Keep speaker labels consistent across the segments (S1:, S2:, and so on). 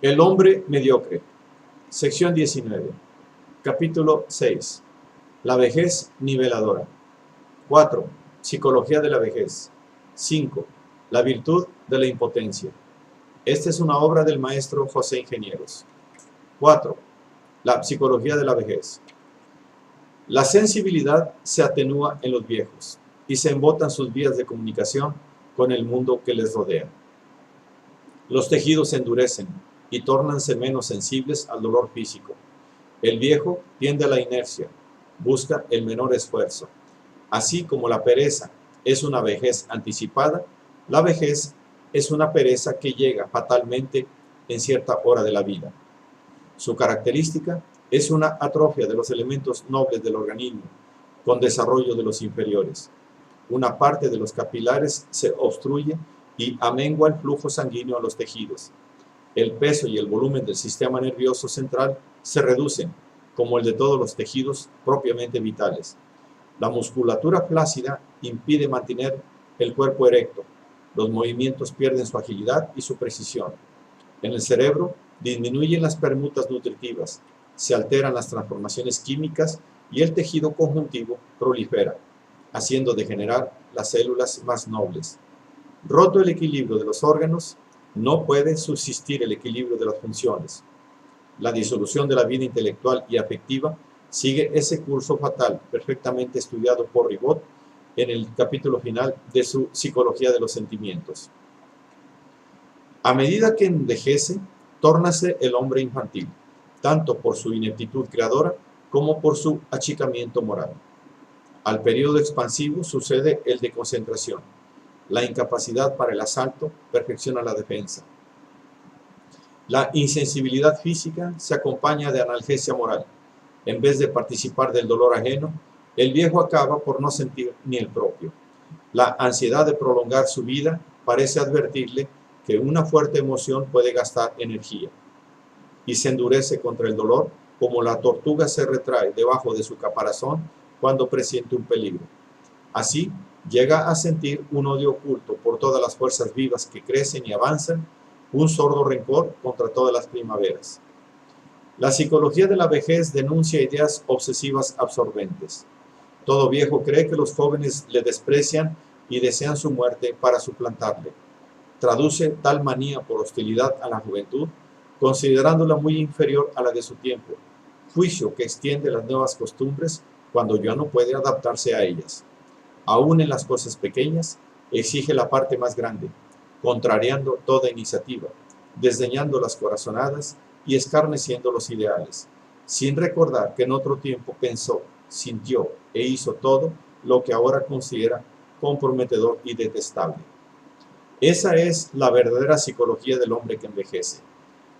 S1: El hombre mediocre. Sección 19. Capítulo 6. La vejez niveladora. 4. Psicología de la vejez. 5. La virtud de la impotencia. Esta es una obra del maestro José Ingenieros. 4. La psicología de la vejez. La sensibilidad se atenúa en los viejos y se embotan sus vías de comunicación con el mundo que les rodea. Los tejidos se endurecen y tórnanse menos sensibles al dolor físico. El viejo tiende a la inercia, busca el menor esfuerzo. Así como la pereza es una vejez anticipada, la vejez es una pereza que llega fatalmente en cierta hora de la vida. Su característica es una atrofia de los elementos nobles del organismo, con desarrollo de los inferiores. Una parte de los capilares se obstruye y amengua el flujo sanguíneo a los tejidos. El peso y el volumen del sistema nervioso central se reducen, como el de todos los tejidos propiamente vitales. La musculatura flácida impide mantener el cuerpo erecto. Los movimientos pierden su agilidad y su precisión. En el cerebro disminuyen las permutas nutritivas, se alteran las transformaciones químicas y el tejido conjuntivo prolifera, haciendo degenerar las células más nobles. Roto el equilibrio de los órganos, no puede subsistir el equilibrio de las funciones. La disolución de la vida intelectual y afectiva sigue ese curso fatal, perfectamente estudiado por Ribot en el capítulo final de su Psicología de los Sentimientos. A medida que envejece, tórnase el hombre infantil, tanto por su ineptitud creadora como por su achicamiento moral. Al periodo expansivo sucede el de concentración. La incapacidad para el asalto perfecciona la defensa. La insensibilidad física se acompaña de analgesia moral. En vez de participar del dolor ajeno, el viejo acaba por no sentir ni el propio. La ansiedad de prolongar su vida parece advertirle que una fuerte emoción puede gastar energía, y se endurece contra el dolor como la tortuga se retrae debajo de su caparazón cuando presiente un peligro. Así, llega a sentir un odio oculto por todas las fuerzas vivas que crecen y avanzan, un sordo rencor contra todas las primaveras. La psicología de la vejez denuncia ideas obsesivas absorbentes. Todo viejo cree que los jóvenes le desprecian y desean su muerte para suplantarle. Traduce tal manía por hostilidad a la juventud, considerándola muy inferior a la de su tiempo, juicio que extiende las nuevas costumbres cuando ya no puede adaptarse a ellas. Aún en las cosas pequeñas, exige la parte más grande, contrariando toda iniciativa, desdeñando las corazonadas y escarneciendo los ideales, sin recordar que en otro tiempo pensó, sintió e hizo todo lo que ahora considera comprometedor y detestable. Esa es la verdadera psicología del hombre que envejece.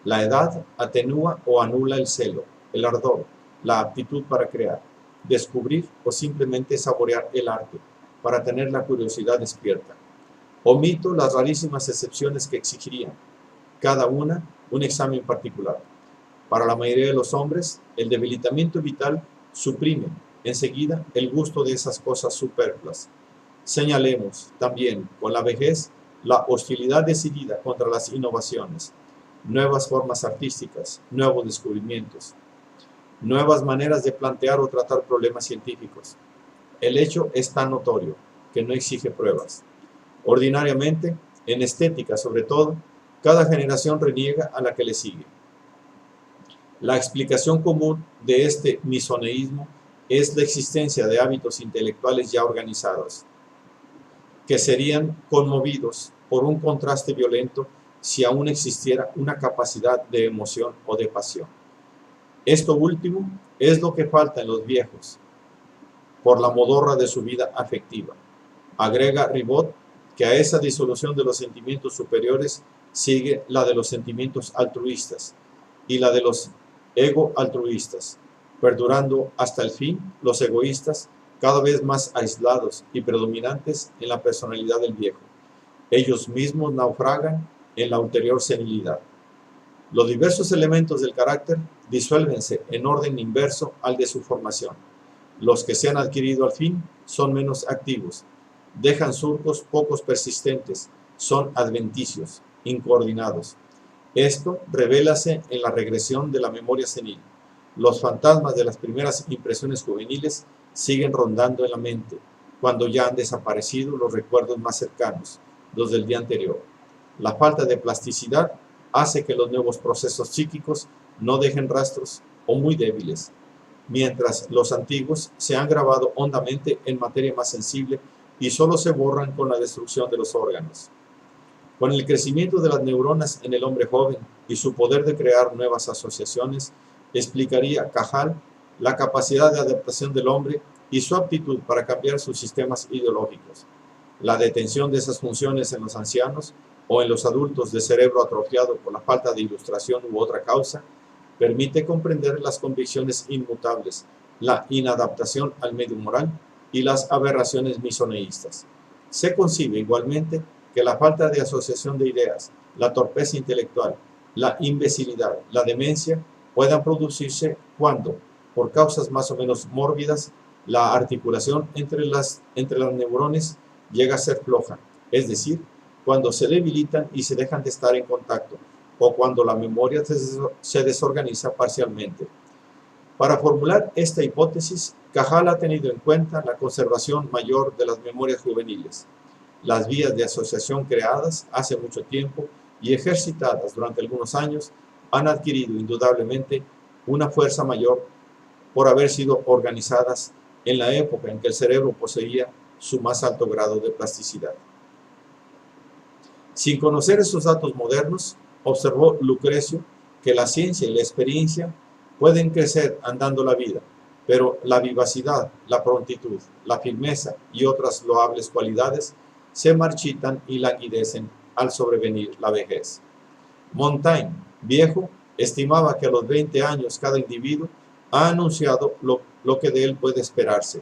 S1: La edad atenúa o anula el celo, el ardor, la aptitud para crear, descubrir o simplemente saborear el arte, para tener la curiosidad despierta. Omito las rarísimas excepciones que exigirían, cada una un examen particular. Para la mayoría de los hombres, el debilitamiento vital suprime enseguida el gusto de esas cosas superfluas. Señalemos también con la vejez la hostilidad decidida contra las innovaciones, nuevas formas artísticas, nuevos descubrimientos, nuevas maneras de plantear o tratar problemas científicos. El hecho es tan notorio que no exige pruebas. Ordinariamente, en estética sobre todo, cada generación reniega a la que le sigue. La explicación común de este misoneísmo es la existencia de hábitos intelectuales ya organizados, que serían conmovidos por un contraste violento si aún existiera una capacidad de emoción o de pasión. Esto último es lo que falta en los viejos, por la modorra de su vida afectiva. Agrega Ribot que a esa disolución de los sentimientos superiores sigue la de los sentimientos altruistas y la de los ego-altruistas, perdurando hasta el fin los egoístas cada vez más aislados y predominantes en la personalidad del viejo. Ellos mismos naufragan en la ulterior senilidad. Los diversos elementos del carácter disuélvense en orden inverso al de su formación. Los que se han adquirido al fin son menos activos, dejan surcos pocos persistentes, son adventicios, incoordinados. Esto revélase en la regresión de la memoria senil. Los fantasmas de las primeras impresiones juveniles siguen rondando en la mente, cuando ya han desaparecido los recuerdos más cercanos, los del día anterior. La falta de plasticidad hace que los nuevos procesos psíquicos no dejen rastros o muy débiles, mientras los antiguos se han grabado hondamente en materia más sensible y solo se borran con la destrucción de los órganos. Con el crecimiento de las neuronas en el hombre joven y su poder de crear nuevas asociaciones, explicaría Cajal la capacidad de adaptación del hombre y su aptitud para cambiar sus sistemas ideológicos. La detención de esas funciones en los ancianos o en los adultos de cerebro atrofiado por la falta de ilustración u otra causa, permite comprender las convicciones inmutables, la inadaptación al medio moral y las aberraciones misoneístas. Se concibe igualmente que la falta de asociación de ideas, la torpeza intelectual, la imbecilidad, la demencia puedan producirse cuando, por causas más o menos mórbidas, la articulación entre las neurones llega a ser floja, es decir, cuando se debilitan y se dejan de estar en contacto, o cuando la memoria se desorganiza parcialmente. Para formular esta hipótesis, Cajal ha tenido en cuenta la conservación mayor de las memorias juveniles, las vías de asociación creadas hace mucho tiempo y ejercitadas durante algunos años han adquirido indudablemente una fuerza mayor por haber sido organizadas en la época en que el cerebro poseía su más alto grado de plasticidad. Sin conocer esos datos modernos, observó Lucrecio que la ciencia y la experiencia pueden crecer andando la vida, pero la vivacidad, la prontitud, la firmeza y otras loables cualidades se marchitan y languidecen al sobrevenir la vejez. Montaigne, viejo, estimaba que a los 20 años cada individuo ha anunciado lo que de él puede esperarse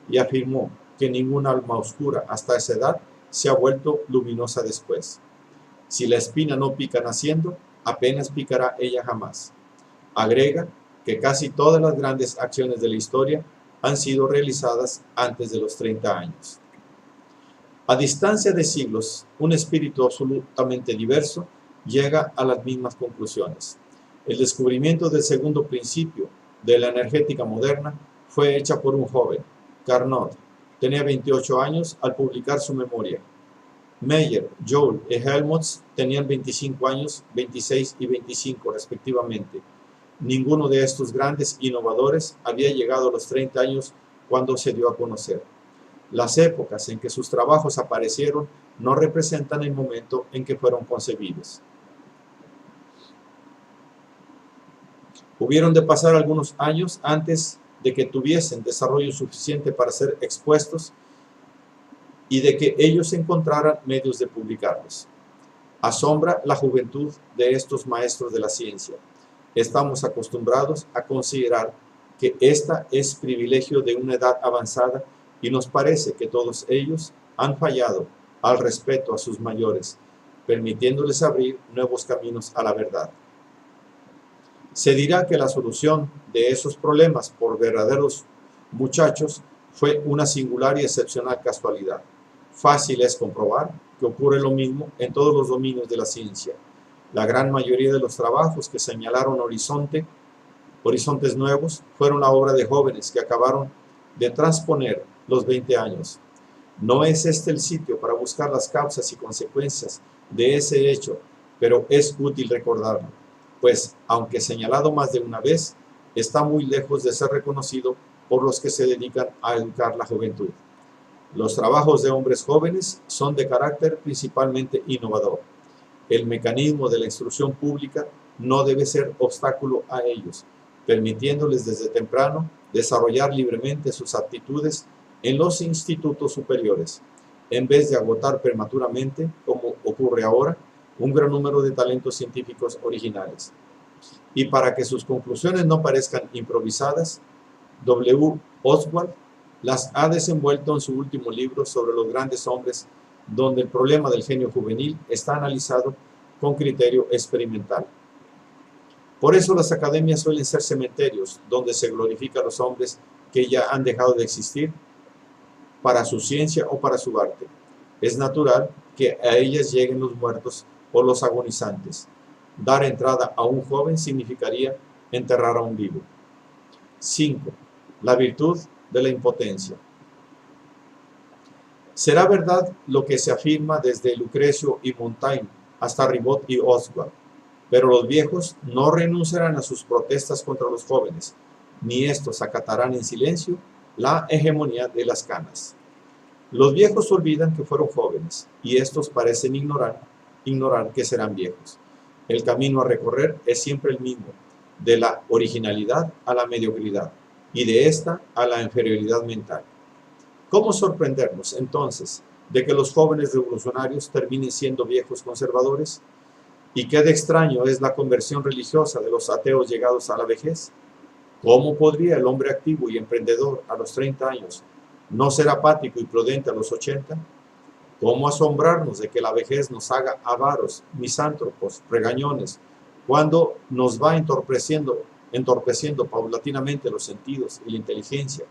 S1: y afirmó que ninguna alma oscura hasta esa edad se ha vuelto luminosa después. Si la espina no pica naciendo, apenas picará ella jamás. Agrega que casi todas las grandes acciones de la historia han sido realizadas antes de los 30 años. A distancia de siglos, un espíritu absolutamente diverso llega a las mismas conclusiones. El descubrimiento del segundo principio de la energética moderna fue hecha por un joven, Carnot. Tenía 28 años al publicar su memoria. Meyer, Joule y Helmholtz tenían 25 años, 26 y 25 respectivamente. Ninguno de estos grandes innovadores había llegado a los 30 años cuando se dio a conocer. Las épocas en que sus trabajos aparecieron no representan el momento en que fueron concebidos. Hubieron de pasar algunos años antes de que tuviesen desarrollo suficiente para ser expuestos y de que ellos encontraran medios de publicarlos. Asombra la juventud de estos maestros de la ciencia. Estamos acostumbrados a considerar que esta es privilegio de una edad avanzada y nos parece que todos ellos han fallado al respeto a sus mayores, permitiéndoles abrir nuevos caminos a la verdad. Se dirá que la solución de esos problemas por verdaderos muchachos fue una singular y excepcional casualidad. Fácil es comprobar que ocurre lo mismo en todos los dominios de la ciencia. La gran mayoría de los trabajos que señalaron horizontes nuevos fueron la obra de jóvenes que acabaron de transponer los 20 años. No es este el sitio para buscar las causas y consecuencias de ese hecho, pero es útil recordarlo, pues, aunque señalado más de una vez, está muy lejos de ser reconocido por los que se dedican a educar la juventud. Los trabajos de hombres jóvenes son de carácter principalmente innovador. El mecanismo de la instrucción pública no debe ser obstáculo a ellos, permitiéndoles desde temprano desarrollar libremente sus aptitudes en los institutos superiores, en vez de agotar prematuramente, como ocurre ahora, un gran número de talentos científicos originales. Y para que sus conclusiones no parezcan improvisadas, W. Oswald las ha desenvuelto en su último libro sobre los grandes hombres, donde el problema del genio juvenil está analizado con criterio experimental. Por eso las academias suelen ser cementerios donde se glorifica a los hombres que ya han dejado de existir para su ciencia o para su arte. Es natural que a ellas lleguen los muertos o los agonizantes. Dar entrada a un joven significaría enterrar a un vivo. 5. La virtud de la impotencia. Será verdad lo que se afirma desde Lucrecio y Montaigne hasta Ribot y Oswald, pero los viejos no renunciarán a sus protestas contra los jóvenes, ni estos acatarán en silencio la hegemonía de las canas. Los viejos olvidan que fueron jóvenes, y estos parecen ignorar que serán viejos. El camino a recorrer es siempre el mismo, de la originalidad a la mediocridad, y de esta a la inferioridad mental. ¿Cómo sorprendernos, entonces, de que los jóvenes revolucionarios terminen siendo viejos conservadores? ¿Y qué de extraño es la conversión religiosa de los ateos llegados a la vejez? ¿Cómo podría el hombre activo y emprendedor a los 30 años no ser apático y prudente a los 80? ¿Cómo asombrarnos de que la vejez nos haga avaros, misántropos, regañones, cuando nos va entorpeciendo paulatinamente los sentidos y la inteligencia,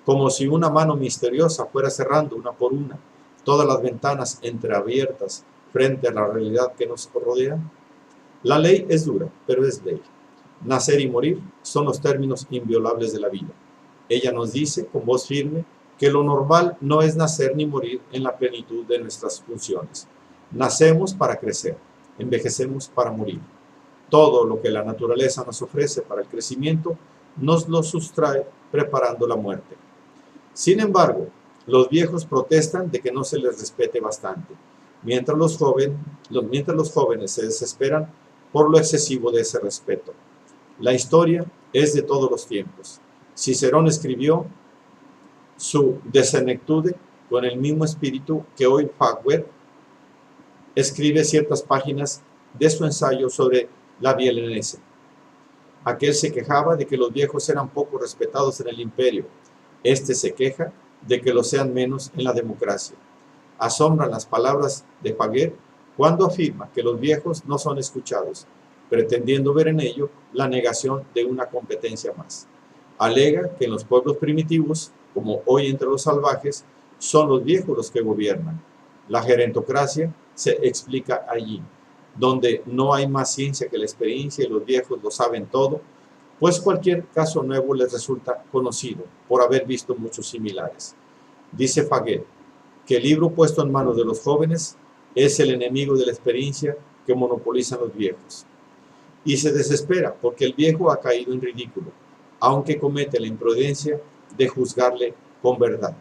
S1: como si una mano misteriosa fuera cerrando una por una todas las ventanas entreabiertas frente a la realidad que nos rodea? La ley es dura, pero es ley. Nacer y morir son los términos inviolables de la vida. Ella nos dice con voz firme que lo normal no es nacer ni morir en la plenitud de nuestras funciones. Nacemos para crecer, envejecemos para morir. Todo lo que la naturaleza nos ofrece para el crecimiento nos lo sustrae preparando la muerte. Sin embargo, los viejos protestan de que no se les respete bastante, mientras los jóvenes se desesperan por lo excesivo de ese respeto. La historia es de todos los tiempos. Cicerón escribió su De Senectude con el mismo espíritu que hoy Faguet escribe ciertas páginas de su ensayo sobre la Vienese. Aquel se quejaba de que los viejos eran poco respetados en el imperio. Este se queja de que lo sean menos en la democracia. Asombran las palabras de Faguet cuando afirma que los viejos no son escuchados, pretendiendo ver en ello la negación de una competencia más. Alega que en los pueblos primitivos, como hoy entre los salvajes, son los viejos los que gobiernan. La gerontocracia se explica allí, donde no hay más ciencia que la experiencia y los viejos lo saben todo, pues cualquier caso nuevo les resulta conocido por haber visto muchos similares. Dice Faguet que el libro puesto en manos de los jóvenes es el enemigo de la experiencia que monopolizan los viejos. Y se desespera porque el viejo ha caído en ridículo, aunque comete la imprudencia de juzgarle con verdad.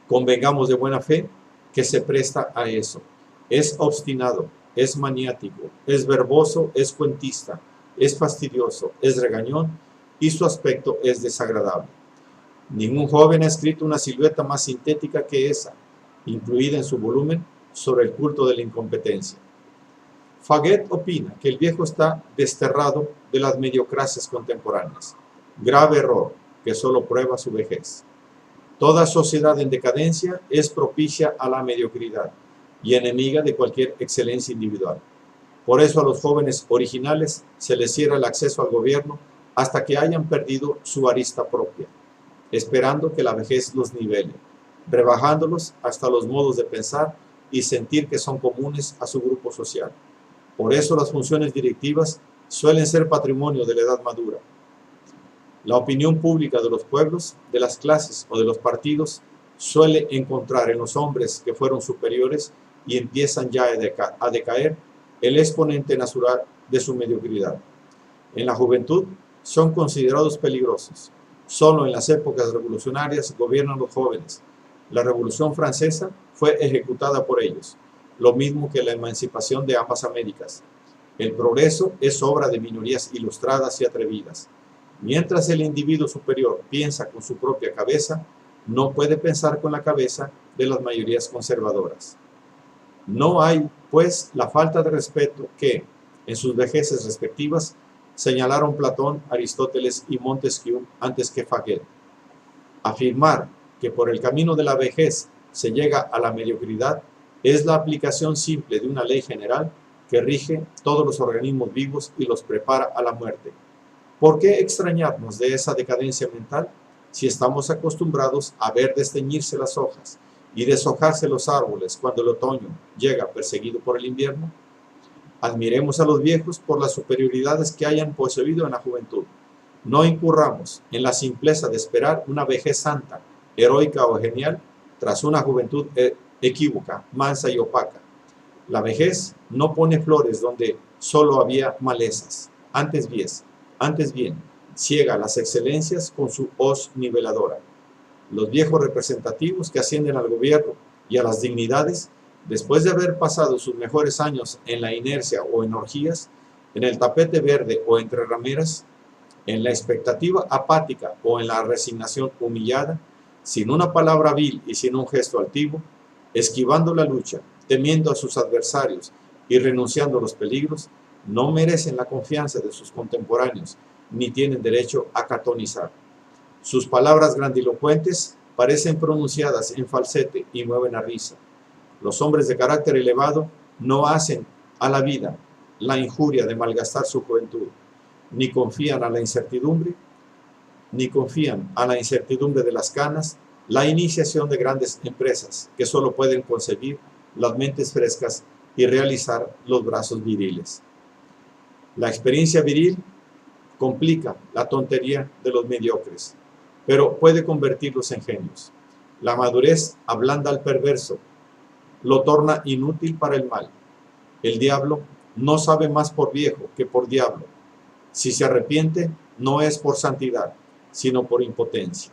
S1: Convengamos de buena fe que se presta a eso. Es obstinado, es maniático, es verboso, es cuentista, es fastidioso, es regañón y su aspecto es desagradable. Ningún joven ha escrito una silueta más sintética que esa, incluida en su volumen sobre el culto de la incompetencia. Faguet opina que el viejo está desterrado de las mediocracias contemporáneas. Grave error que solo prueba su vejez. Toda sociedad en decadencia es propicia a la mediocridad y enemiga de cualquier excelencia individual. Por eso a los jóvenes originales se les cierra el acceso al gobierno hasta que hayan perdido su arista propia, esperando que la vejez los nivele, rebajándolos hasta los modos de pensar y sentir que son comunes a su grupo social. Por eso las funciones directivas suelen ser patrimonio de la edad madura. La opinión pública de los pueblos, de las clases o de los partidos suele encontrar en los hombres que fueron superiores y empiezan ya a decaer el exponente natural de su mediocridad. En la juventud son considerados peligrosos. Solo en las épocas revolucionarias gobiernan los jóvenes. La Revolución Francesa fue ejecutada por ellos, lo mismo que la emancipación de ambas Américas. El progreso es obra de minorías ilustradas y atrevidas. Mientras el individuo superior piensa con su propia cabeza, no puede pensar con la cabeza de las mayorías conservadoras. No hay, pues, la falta de respeto que, en sus vejeces respectivas, señalaron Platón, Aristóteles y Montesquieu antes que Faguet. Afirmar que por el camino de la vejez se llega a la mediocridad es la aplicación simple de una ley general que rige todos los organismos vivos y los prepara a la muerte. ¿Por qué extrañarnos de esa decadencia mental si estamos acostumbrados a ver desteñirse las hojas y deshojarse los árboles cuando el otoño llega perseguido por el invierno? Admiremos a los viejos por las superioridades que hayan poseído en la juventud. No incurramos en la simpleza de esperar una vejez santa, heroica o genial, tras una juventud equívoca, mansa y opaca. La vejez no pone flores donde solo había malezas. Antes bien, ciega las excelencias con su hoz niveladora. Los viejos representativos que ascienden al gobierno y a las dignidades, después de haber pasado sus mejores años en la inercia o en orgías, en el tapete verde o entre rameras, en la expectativa apática o en la resignación humillada, sin una palabra vil y sin un gesto altivo, esquivando la lucha, temiendo a sus adversarios y renunciando a los peligros, no merecen la confianza de sus contemporáneos, ni tienen derecho a catonizar. Sus palabras grandilocuentes parecen pronunciadas en falsete y mueven a risa. Los hombres de carácter elevado no hacen a la vida la injuria de malgastar su juventud, ni confían a la incertidumbre de las canas, la iniciación de grandes empresas que solo pueden concebir las mentes frescas y realizar los brazos viriles. La experiencia viril complica la tontería de los mediocres, pero puede convertirlos en genios. La madurez ablanda al perverso, lo torna inútil para el mal. El diablo no sabe más por viejo que por diablo. Si se arrepiente, no es por santidad, sino por impotencia.